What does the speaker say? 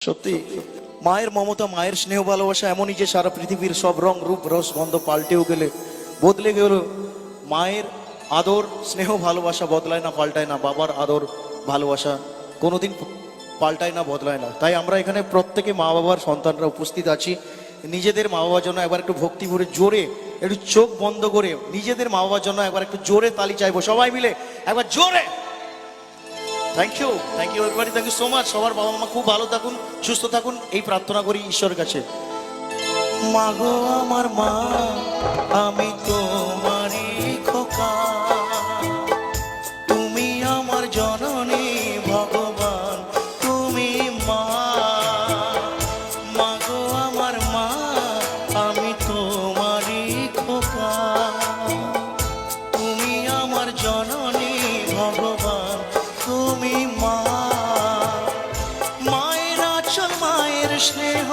সত্যি মায়ের মমতা, মায়ের স্নেহ ভালোবাসা এমনই যে সারা পৃথিবীর সব রং রূপ রস গন্ধ পাল্টেও গেলে বদলে গেল, মায়ের আদর স্নেহ ভালোবাসা বদলায় না, পাল্টায় না। বাবার আদর ভালোবাসা কোনোদিন পাল্টায় না, বদলায় না। তাই আমরা এখানে প্রত্যেকে মা বাবার সন্তানরা উপস্থিত আছি। নিজেদের মা বাবার জন্য একবার একটু ভক্তি ভরে জোরে একটু চোখ বন্ধ করে নিজেদের মা বাবার জন্য একবার একটু জোরে তালি চাইবো সবাই মিলে, একবার জোরে। Thank you everybody, thank you so much. সবার বাবা মা খুব ভালো থাকুন, সুস্থ থাকুন, এই প্রার্থনা করি ঈশ্বরের কাছে। মা গো আমার মা, আমি তোমারই খোকা, তুমি আমার জননী ভগবান, তুমি মা। মা গো আমার মা, আমি তোমারই খোকা, তুমি আমার জননী ভগবান, তুমি মা। মায়ের আঁচল, মায়ের স্নেহ।